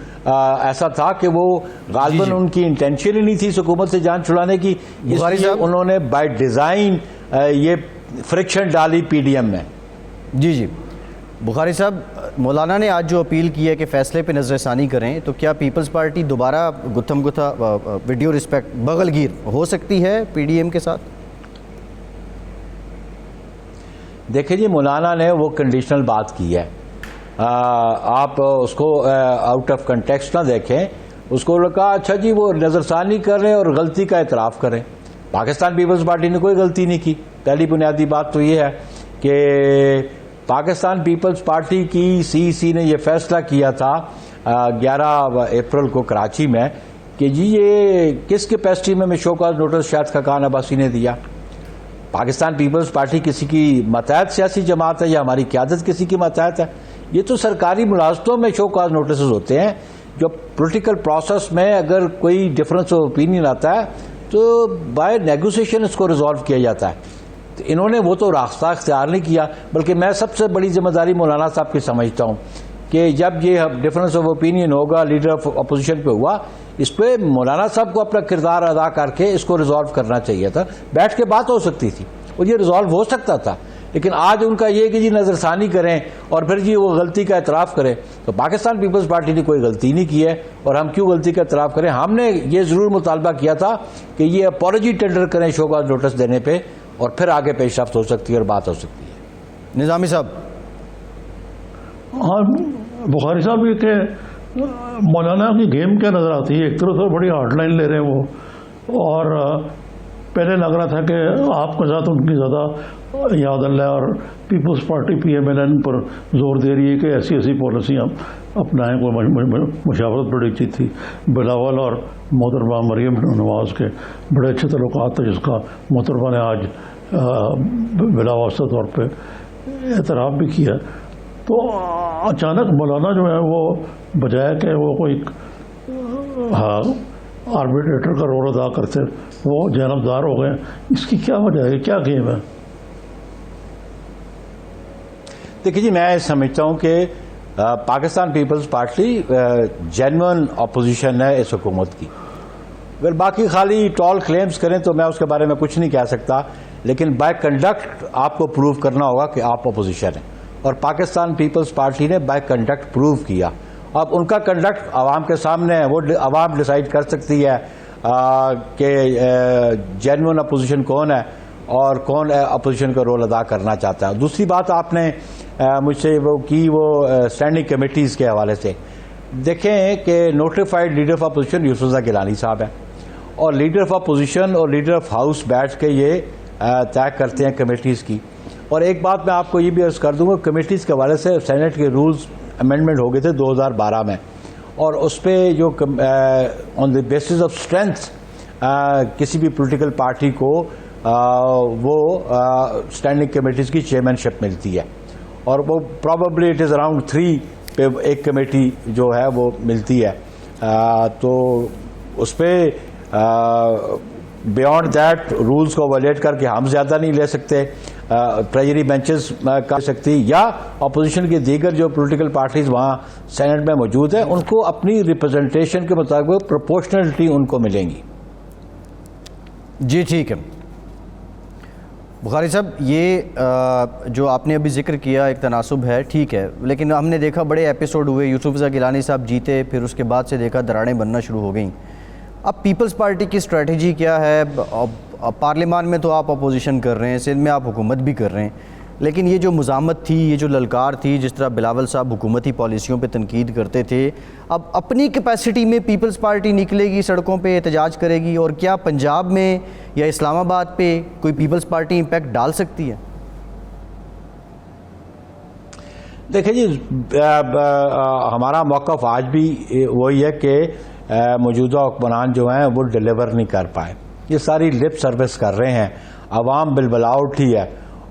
ऐसा था कि वो गालिबन उनकी इंटेंशन ही नहीं थी हुकूमत से जान छुड़ाने की, इसलिए उन्होंने बाय डिज़ाइन ये फ्रिक्शन डाली पीडीएम में। जी बुखारी साहब, मौलाना ने आज जो अपील की है कि फैसले पे नज़रसानी करें, तो क्या पीपल्स पार्टी दोबारा गुत्थम गुत्था वीडियो रिस्पेक्ट बगलगीर हो सकती है पीडीएम के साथ? देखिए जी, मौलाना ने वो कंडीशनल बात की है, आप उसको आउट ऑफ कंटेक्स्ट ना देखें। उसको कहा अच्छा जी वो नज़रसानी कर रहे हैं और गलती का एतराफ़ करें। पाकिस्तान पीपल्स पार्टी ने कोई गलती नहीं की। पहली बुनियादी बात तो ये है कि पाकिस्तान पीपल्स पार्टी की सीईसी ने यह फैसला किया था 11 अप्रैल को कराची में कि जी ये किस कैपेसिटी में शो कॉज नोटिस शायद खकान अब्बासी ने दिया। पाकिस्तान पीपल्स पार्टी किसी की मतहत सियासी जमात है या हमारी क़यादत किसी की मतहत है? ये तो सरकारी मुलाजमतों में शो कॉज नोटिस होते हैं। जो पॉलिटिकल प्रोसेस में अगर कोई डिफरेंस ऑफ ओपिनियन आता है तो बाय नेगोशिएशन इसको रिजॉल्व किया जाता है। तो इन्होंने वो तो रास्ता इख्तियार नहीं किया, बल्कि मैं सबसे बड़ी जिम्मेदारी मौलाना साहब की समझता हूँ कि जब ये डिफरेंस ऑफ ओपिनियन होगा लीडर ऑफ अपोजिशन पे हुआ, इस पर मौलाना साहब को अपना किरदार अदा करके इसको रिजॉल्व करना चाहिए था। बैठ के बात हो सकती थी और ये रिजॉल्व हो सकता था। लेकिन आज उनका ये कि जी नज़रसानी करें और फिर जी वो गलती का एतराफ़ करें, तो पाकिस्तान पीपल्स पार्टी ने कोई गलती नहीं की है और हम क्यों गलती का एतराफ़ करें। हमने ये ज़रूर मुतालबा किया था कि ये अपॉलॉजी टेंडर करें शो कॉज नोटिस देने पे और फिर आगे पेशरफ्त हो सकती है और बात हो सकती है। निज़ामी साहब। हाँ, बुखारी साहब ये कि मौलाना की गेम क्या नज़र आती है? एक तरफ तो बड़ी हार्डलाइन ले रहे हैं वो, और पहले लग रहा था कि आपके साथ उनकी ज़्यादा याद अल्लाह और पीपल्स पार्टी PMLN पर जोर दे रही है कि ऐसी ऐसी पॉलिसी हम अपनाएं। कोई मुशावरत बड़ी अच्छी थी। बिलावल और मोहतरमा मरियम नवाज के बड़े अच्छे तल्लुकात थे जिसका मोहतरमा ने आज बिलावास्ता तौर पर एतराफ़ भी किया। तो अचानक मौलाना जो है वो बजाय कि वो कोई आर्बिट्रेटर का रोल अदा करते वो जानबदार हो गए। इसकी क्या वजह है, क्या गेम है? देखिए जी, मैं समझता हूँ कि Pakistan peoples party genuine opposition है इस हुकूमत की। अगर बाकी खाली टॉल क्लेम्स करें तो मैं उसके बारे में कुछ नहीं कह सकता, लेकिन बाय कंडक्ट आपको प्रूव करना होगा कि आप अपोजिशन हैं। और पाकिस्तान पीपल्स पार्टी ने बाय कंडक्ट प्रूव किया। अब उनका कंडक्ट आवाम के सामने है, वो आवाम डिसाइड कर सकती है कि जेन्युइन अपोजिशन कौन है और कौन अपोजिशन का रोल अदा करना चाहता है। दूसरी बात आपने मुझसे वो की, वो स्टैंडिंग कमेटीज़ के हवाले से देखें कि notified leader of opposition Yusuf Gilani साहब हैं और लीडर ऑफ अपोजिशन और लीडर ऑफ हाउस बैठ के ये तय करते हैं कमेटीज़ की। और एक बात मैं आपको ये भी अर्ज़ कर दूंगा, कमेटीज़ के हवाले से सेनेट के रूल्स अमेंडमेंट हो गए थे 2012 में, और उस पर जो on the basis of strength किसी भी पॉलिटिकल पार्टी को वो स्टैंडिंग कमेटीज़ की चेयरमैनशिप मिलती है, और वो प्रॉबेबली इट इज़ अराउंड 3 पे एक कमेटी जो है वो मिलती है। तो उस पर बियॉन्ड दैट रूल्स को वायलेट करके हम ज़्यादा नहीं ले सकते, ट्रेजरी बेंचेस कर सकती, या अपोजिशन की दीगर जो पॉलिटिकल पार्टीज वहाँ सेनेट में मौजूद है उनको अपनी रिप्रेजेंटेशन के मुताबिक प्रोपोर्शनलिटी उनको मिलेंगी। जी ठीक है बुखारी साहब, ये जो आपने अभी जिक्र किया एक तनासुब है, ठीक है, लेकिन हमने देखा बड़े एपिसोड हुए, यूसुफ रज़ा गिलानी साहब जीते, फिर उसके बाद से देखा दरारें बनना शुरू हो गई। अब पीपल्स पार्टी की स्ट्रेटजी क्या है? पार्लियामान में तो आप अपोजिशन कर रहे हैं, सिंध में आप हुकूमत भी कर रहे हैं, लेकिन ये जो मुज़ामत थी, ये जो ललकार थी, जिस तरह बिलावल साहब हुकूमती पॉलिसियों पे तनकीद करते थे, अब अपनी कैपेसिटी में पीपल्स पार्टी निकलेगी, सड़कों पे एहतजाज करेगी, और क्या पंजाब में या इस्लामाबाद पे कोई पीपल्स पार्टी इम्पैक्ट डाल सकती है? देखिए जी, हमारा मौक़िफ़ आज भी वही है कि मौजूदा हुक्मरान जो हैं वो डिलीवर नहीं कर पाए, ये सारी लिप सर्विस कर रहे हैं, आवाम बिलबला उठी है,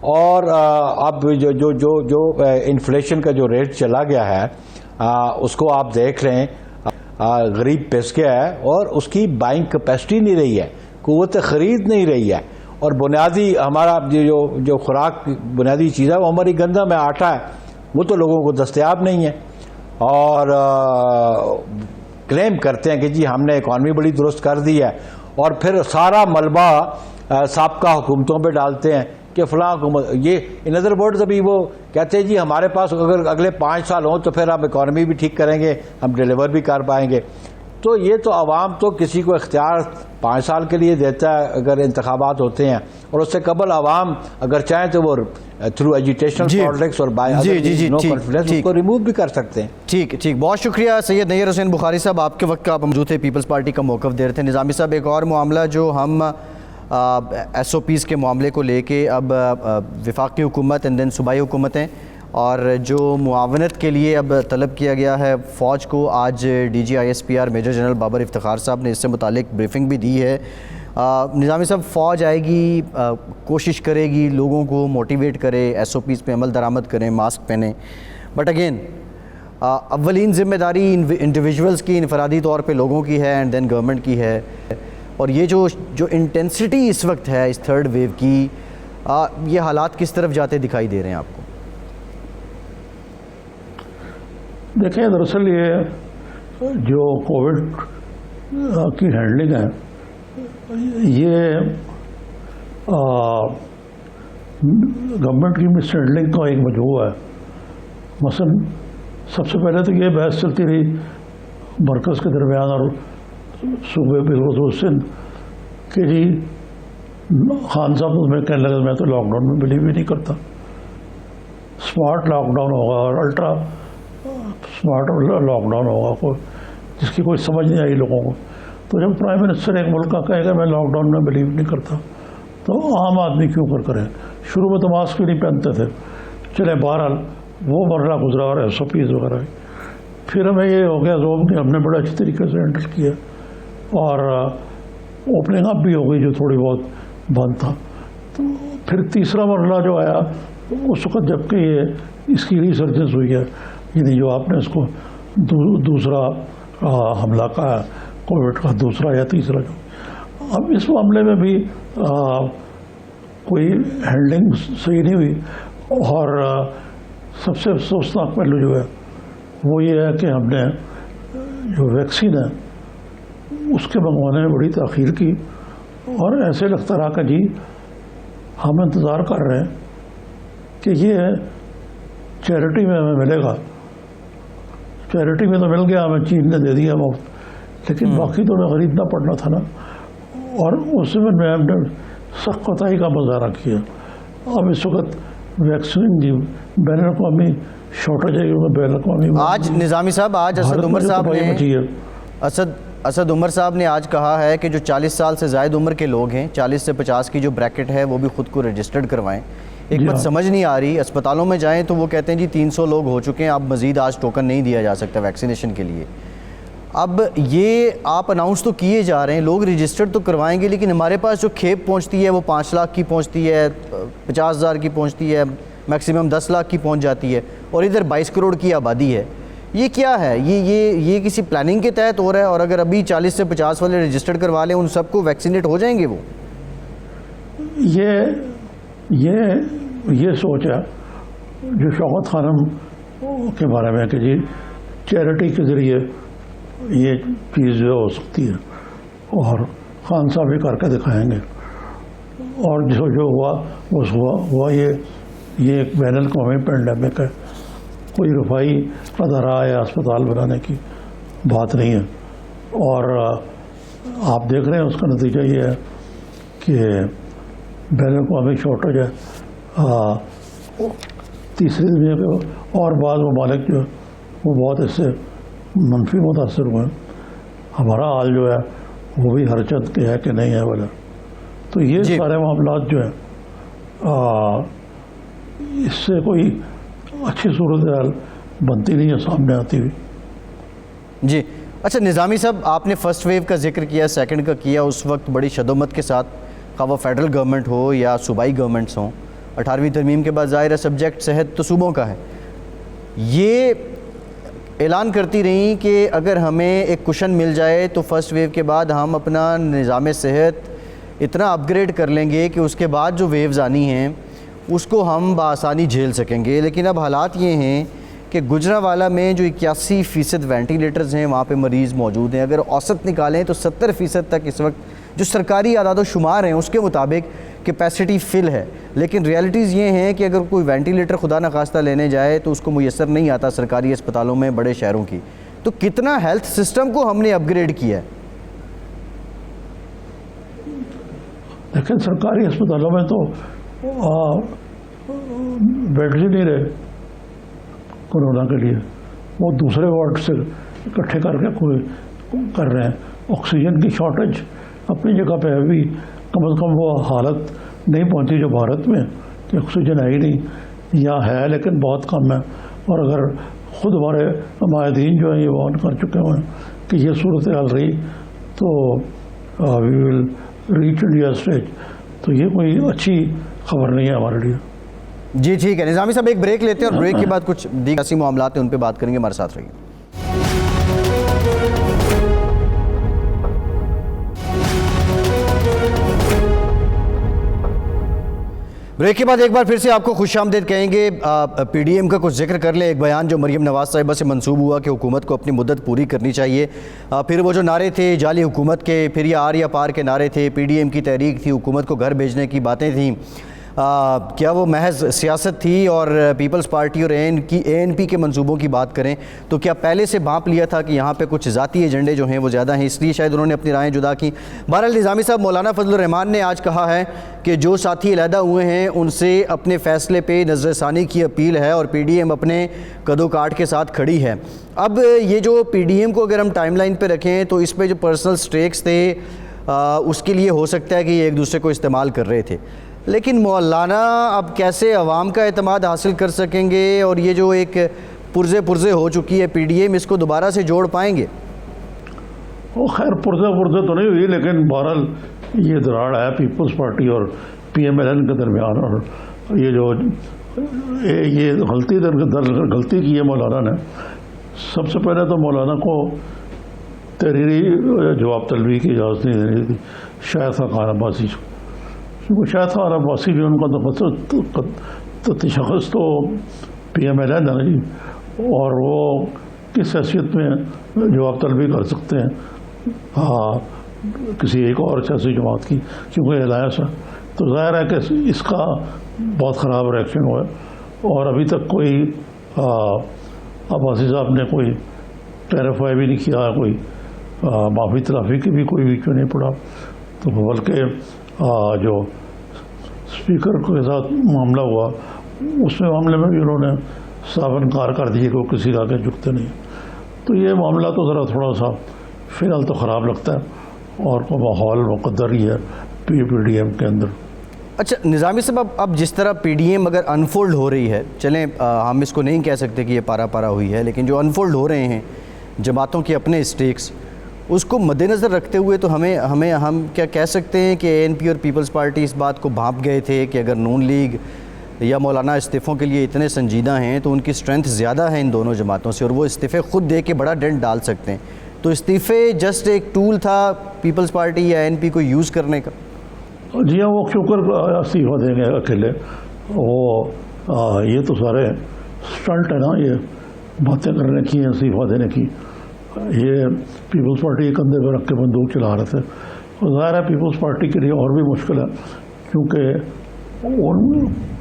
और अब जो जो जो जो इन्फ्लेशन का जो रेट चला गया है उसको आप देख रहे हैं, गरीब पिस गया है और उसकी बाइंग कैपेसिटी नहीं रही है, क़ुव्वत ख़रीद नहीं रही है, और बुनियादी हमारा जो जो खुराक बुनियादी चीज़ है वो हमारी गंदम है, आटा है, वो तो लोगों को दस्तयाब नहीं है, और क्लेम करते हैं कि जी हमने इकॉनमी बड़ी दुरुस्त कर दी है, और फिर सारा मलबा साबका हुकूमतों पे डालते हैं कि फ़लाँ हुकूमत, ये इन अदर वर्ड्स अभी वो कहते हैं जी हमारे पास अगर अगले 5 साल हों तो फिर हम इकॉनमी भी ठीक करेंगे, हम डिलीवर भी कर पाएंगे। तो ये तो आवाम तो किसी को इख्तियार 5 साल के लिए देता है अगर इंतखाबात होते हैं, और उससे कबल आवाम अगर चाहें तो वो थ्रू एजुटेशनल पॉलिटिक्स और बाय नो कॉन्फिडेंस उसको रिमूव भी कर सकते हैं। ठीक ठीक, बहुत शुक्रिया सैयद नैयर हुसैन बुखारी साहब, आपके वक्त का आप मौजूद थे, पीपल्स पार्टी का मौक़िफ़ दे रहे थे। निज़ामी साहब, एक और मामला जो हम SOPs के मामले को लेके, अब वफाकी हुकूमत एंड देन सूबाई हुकूमतें, और जो मुआवनत के लिए अब तलब किया गया है फ़ौज को, आज DG ISPR major general Babar Iftikhar साहब ने इससे मुतालिक ब्रीफिंग भी दी है। निज़ामी साहब, फ़ौज आएगी, कोशिश करेगी लोगों को मोटिवेट करे, SOPs पे अमल दरामद करें, मास्क पहने, बट अगेन अव्वलीन ज़िम्मेदारी इंडिविजुअल्स की, इनफरादी तौर पे लोगों की है, एंड देन गवर्नमेंट की है। और ये जो इंटेंसिटी इस वक्त है इस थर्ड वेव की, ये हालात किस तरफ जाते दिखाई दे रहे हैं आपको? देखें, दरअसल ये जो कोविड की हैंडलिंग है, ये गवर्नमेंट की मिस हैंडलिंग का एक मजमूआ है। मसलन सबसे पहले तो ये बहस चलती रही मरकज़ के दरमियान और सूबे बिलखुसूस सिंध कि जी खान साहब उसमें कहने लगे मैं तो लॉकडाउन में बिलीव ही नहीं करता, स्मार्ट लॉकडाउन होगा और अल्ट्रा स्मार्ट लॉकडाउन होगा, जिसकी कोई समझ नहीं आई लोगों को। तो जब प्राइम मिनिस्टर एक मुल्क का कहेगा मैं लॉकडाउन में बिलीव नहीं करता, तो आम आदमी क्यों कर करें? शुरू में तो मास्क भी नहीं पहनते थे, चले बहरहाल वो मरला गुजरा और SOPs वगैरह। फिर हमें ये हो गया जोम कि हमने बड़े अच्छे तरीके से हैंडल किया, और ओपनिंग अप भी हो गई जो थोड़ी बहुत बंद था। तो फिर तीसरा मरला जो आया उस वक्त जबकि ये इसकी रिसर्जेंस हुई है, यानी जो आपने इसको दूसरा हमला का कोविड का दूसरा या तीसरा, जो अब इस मामले में भी कोई हैंडलिंग सही नहीं हुई। और सबसे अफसोसनाक पहलू जो है वो ये है कि हमने जो वैक्सीन है उसके मंगवाने में बड़ी ताख़ीर की, और ऐसे लगता रहा कि जी हम इंतज़ार कर रहे हैं कि ये चैरिटी में हमें मिलेगा, चैरिटी में तो मिल गया, हमें चीन ने दे दिया मुफ्त, लेकिन बाकी तो हमें खरीदना पड़ना था ना। और उसमें हमने सख्त कोताही का मुजाहरा किया। अब इस वक्त वैक्सीन की बैन अवी शॉर्टेज है, बैन अवी आज निज़ामी साहब, आज असद उमर साहब ने असद उमर साहब ने आज कहा है कि जो 40 साल से ज़ायद उम्र के लोग हैं, 40 से 50 की जो ब्रैकेट है, वो भी ख़ुद को रजिस्टर्ड करवाएं। एक बात समझ नहीं आ रही, अस्पतालों में जाएं तो वो कहते हैं जी 300 लोग हो चुके हैं, अब मज़ीद आज टोकन नहीं दिया जा सकता वैक्सीनेशन के लिए। अब ये आप अनाउंस तो किए जा रहे हैं, लोग रजिस्टर्ड तो करवाएंगे, लेकिन हमारे पास जो खेप पहुंचती है वो 5 लाख की पहुंचती है, 50,000 की पहुंचती है, मैक्सिमम 10 लाख की पहुंच जाती है, और इधर 22 करोड़ की आबादी है। ये क्या है? ये किसी प्लानिंग के तहत हो रहा है? और अगर अभी 40 से 50 वाले रजिस्टर्ड करवा लें, उन सबको वैक्सीनेट हो जाएंगे वो? ये सोच है जो शौकत खानम के बारे में कि जी चैरिटी के ज़रिए ये चीज़ जो हो सकती है, और खान साहब भी करके दिखाएंगे। और जो हुआ वो हुआ। ये एक बैनुल अक़वामी पेंडेमिक है, कोई रुपये अदारा या अस्पताल बनाने की बात नहीं है। और आप देख रहे हैं उसका नतीजा ये है कि बैनुल अक़वामी शॉर्टेज है। तीसरी दुनिया के और बाद ममालिक जो वो बहुत इससे मनफी मुतासर हुए। हमारा हाल जो है वो भी हरचंद के है कि नहीं है वाला। तो ये सारे मामला जो है इससे कोई अच्छी सूरत हाल बनती नहीं है, सामने आती हुई। जी अच्छा, निज़ामी साहब, आपने फ़र्स्ट वेव का जिक्र किया, सेकंड का किया, उस वक्त बड़ी शदोमत के साथ, खा वो फेडरल गवर्नमेंट हो या सूबाई गवर्नमेंट्स हों। 18वीं तरमीम के बाद ज़ाहिर है सब्जेक्ट सेहत तो सूबों का है। ये ऐलान करती रहीं कि अगर हमें एक कुशन मिल जाए तो फ़र्स्ट वेव के बाद हम अपना निज़ाम सेहत इतना अपग्रेड कर लेंगे कि उसके बाद जो वेव्स आनी हैं उसको हम बआसानी झेल सकेंगे। लेकिन अब हालात ये हैं कि गुजरांवाला में जो 81% वेंटिलेटर्स हैं वहाँ पे मरीज़ मौजूद हैं। अगर औसत निकालें तो 70% तक इस वक्त जो सरकारी आदाद शुमार हैं उसके मुताबिक कैपेसिटी फ़िल है। लेकिन रियलिटीज़ ये हैं कि अगर कोई वेंटिलेटर खुदा न खास्ता लेने जाए तो उसको मुयसर नहीं आता सरकारी अस्पतालों में बड़े शहरों की। तो कितना हेल्थ सिस्टम को हमने अपग्रेड किया है? लेकिन सरकारी अस्पतालों में तो बेड्स ही नहीं रहे कोरोना के लिए, वो दूसरे वार्ड से इकट्ठे करके कोई कर रहे हैं। ऑक्सीजन की शॉर्टेज अपनी जगह पे अभी कम से कम वो हालत नहीं पहुंची जो भारत में कि ऑक्सीजन है ही नहीं, या है लेकिन बहुत कम है। और अगर ख़ुद हमारे माहिदीन जो हैं ये वार्न कर चुके हैं कि ये सूरत हाल रही तो we will reach India stage. तो ये कोई अच्छी खबर नहीं है हमारे लिए। जी ठीक है निज़ामी साहब, एक ब्रेक लेते हैं और ब्रेक के बाद कुछ ऐसी मामलात हैं उन पे बात करेंगे। हमारे साथ रहिए। ब्रेक के बाद एक बार फिर से आपको खुशामदीद कहेंगे। पीडीएम का कुछ जिक्र कर ले। एक बयान जो मरियम नवाज़ साहिबा से मंसूब हुआ कि हुकूमत को अपनी मुद्दत पूरी करनी चाहिए। फिर वो जो नारे थे जाली हुकूमत के, फिर ये आर या पार के नारे थे, पीडीएम की तहरीक थी, हुकूमत को घर भेजने की बातें थीं। क्या वो महज सियासत थी? और पीपल्स पार्टी और एएनपी के मंसूबों की बात करें तो क्या पहले से भांप लिया था कि यहाँ पे कुछ ज़ाती एजेंडे जो हैं वो ज़्यादा हैं, इसलिए शायद उन्होंने अपनी राहें जुदा की? बहरहाल निज़ामी साहब, मौलाना फजलुर रहमान ने आज कहा है कि जो साथी अलहदा हुए हैं उनसे अपने फ़ैसले पे नज़रसानी की अपील है और पीडीएम अपने कदो काट के साथ खड़ी है। अब ये जो पीडीएम को अगर हम टाइमलाइन पे रखें तो इस पे जो पर्सनल स्टेक्स थे उसके लिए हो सकता है कि ये एक दूसरे को इस्तेमाल कर रहे थे। लेकिन मौलाना अब कैसे अवाम का एतमाद हासिल कर सकेंगे? और ये जो एक पुरजे हो चुकी है पीडीएम, इसको दोबारा से जोड़ पाएंगे? वो खैर पुरजे तो नहीं हुई, लेकिन बहरहाल ये दराड़ है पीपल्स पार्टी और पीएमएलएन के दरमियान। और ये जो ये गलती की है मौलाना ने। सबसे पहले तो मौलाना को तहरीरी जवाब तलबी की इजाज़त नहीं देनी थी शायद खान अब्बासी को, क्योंकि शायद खान अब्बासी भी उनका तशख़्ख़ुस तो पीएमएलएन है जी, और वो किस हैसियत में जवाब तलबी कर सकते हैं किसी एक और सियासी जमात की, क्योंकि अलायंस है। तो ज़ाहिर है कि इसका बहुत ख़राब रिएक्शन हुआ है और अभी तक कोई अब्बासी साहब ने कोई क्लैरिफाई भी नहीं किया, कोई माफ़ी तलाफ़ी की भी कोई बीच में नहीं पड़ा। तो बल्कि जो स्पीकर के साथ मामला हुआ उसमें मामले में भी उन्होंने साफ इनकार कर दिए कि किसी का आगे झुकते नहीं। तो ये मामला तो ज़रा थोड़ा सा फ़िलहाल तो ख़राब लगता है और माहौल मुकद्दर ही है PDM के अंदर। अच्छा निज़ामी साहब, अब जिस तरह PDM अगर अनफोल्ड हो रही है, चलें हम इसको नहीं कह सकते कि ये पारा पारा हुई है, लेकिन जो अनफोल्ड हो रहे हैं जमातों के अपने स्टेक्स, उसको मद्देनज़र रखते हुए तो हम क्या कह सकते हैं कि ANP और पीपल्स पार्टी इस बात को भांप गए थे कि अगर नून लीग या मौलाना इस्तीफ़ों के लिए इतने संजीदा हैं तो उनकी स्ट्रेंथ ज़्यादा है इन दोनों जमातों से और वो इस्तीफ़े खुद दे के बड़ा डेंट डाल सकते हैं। तो इस्तीफ़े जस्ट एक टूल था पीपल्स पार्टी या ANP को यूज़ करने का? जी हाँ, वो क्यों कर इस्तीफ़ा देंगे अकेले? वो ये तो सारे स्टंट है ना, ये बातें करने की, इस्तीफ़ा देने की। ये पीपल्स पार्टी के कंधे पर रख के बंदूक चला रहे थे। और ज़ाहिर है पीपल्स पार्टी के लिए और भी मुश्किल है, क्योंकि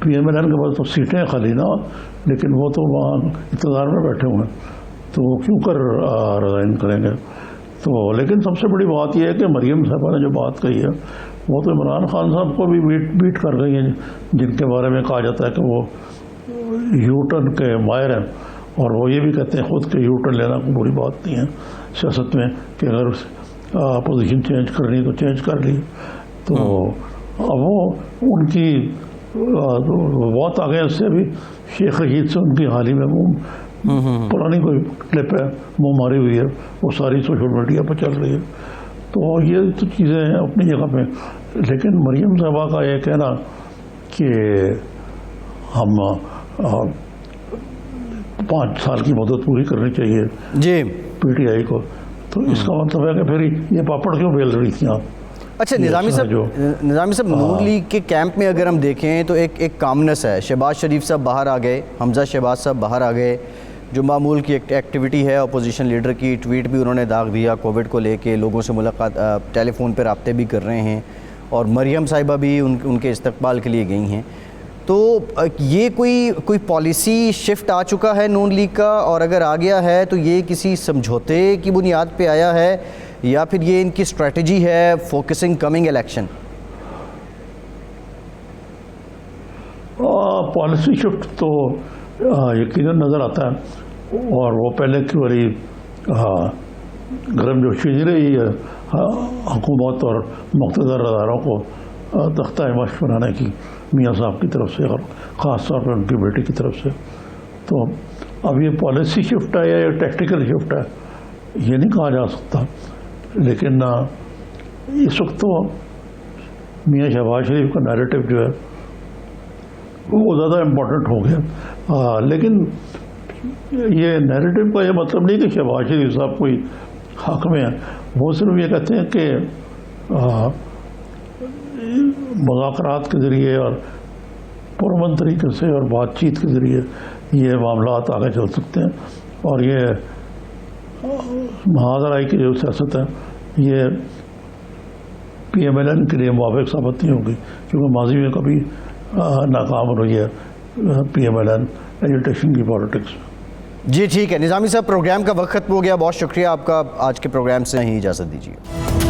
PMLN के पास तो सीटें खाली ना, लेकिन वो तो वहाँ इंतज़ार में बैठे हुए हैं, तो वो क्यों कर रिज़ाइन करेंगे? तो लेकिन सबसे बड़ी बात यह है कि मरियम साहबा ने जो बात कही है वो तो इमरान खान साहब को भी बीट कर गई है, जिनके बारे में कहा जाता है कि वो U-टर्न के माहिर हैं। और वो ये भी कहते हैं खुद के U-टर्न लेना कोई बुरी बात नहीं है सियासत में, कि अगर पोजीशन चेंज करनी तो चेंज कर ली। तो अब वो उनकी बहुत आगे इससे अभी शेख रशीद से उनकी हाल ही में वो पुरानी कोई क्लिप है वो मारी हुई है, वो सारी सोशल मीडिया पर चल रही है। तो ये तो चीज़ें हैं अपनी जगह पे, लेकिन मरियम साहबा का ये कहना कि हम 5 साल की मदद पूरी करनी चाहिए जी PTI को, तो इसका मतलब है कि फिर ये पापड़ क्यों बेल रही थी आप? अच्छा निज़ामी साहब, नून लीग के कैंप में अगर हम देखें तो एक कामनेस है। शहबाज शरीफ साहब बाहर आ गए, हमजा शहबाज साहब बाहर आ गए, जो मामूल की एक्टिविटी है अपोजिशन लीडर की, ट्वीट भी उन्होंने दाग दिया, कोविड को लेके लोगों से मुलाकात, टेलीफोन पर रब्ते भी कर रहे हैं, और मरियम साहिबा भी उनके इस्तकबाल के लिए गई हैं। तो ये कोई पॉलिसी शिफ्ट आ चुका है नून लीग का, और अगर आ गया है तो ये किसी समझौते की बुनियाद पे आया है या फिर ये इनकी स्ट्रेटजी है focusing coming election? Policy shift तो यकीनन नज़र आता है, और वो पहले की वाली गर्मजोशी नहीं रही है हुकूमत और मुक़्तदर अदारों को तख्ता मश्क बनाने की मियाँ साहब की तरफ से, और ख़ास तौर पर उनकी बेटी की तरफ से। तो अब ये पॉलिसी शिफ्ट है या टैक्टिकल शिफ्ट है ये नहीं कहा जा सकता, लेकिन इस वक्त तो मियाँ शहबाज शरीफ का नैरेटिव जो है वो ज़्यादा इम्पोर्टेंट हो गया। लेकिन ये नैरेटिव का ये मतलब नहीं कि शहबाज शरीफ साहब कोई हक में है, वो सिर्फ ये कहते हैं कि मुज़ाकरात के ज़रिए और पुरअमन तरीके से और बातचीत के ज़रिए ये मामलात आगे चल सकते हैं, और ये महाजराई की जो सियासत है ये PMLN के लिए मुवाफ़िक साबित नहीं होगी, क्योंकि माजी में कभी नाकाम रही है PMLN एजिटेशन की पॉलिटिक्स। जी ठीक है निज़ामी साहब, प्रोग्राम का वक्त खत्म हो गया, बहुत शुक्रिया आपका, आज के प्रोग्राम से ही इजाज़त दीजिए।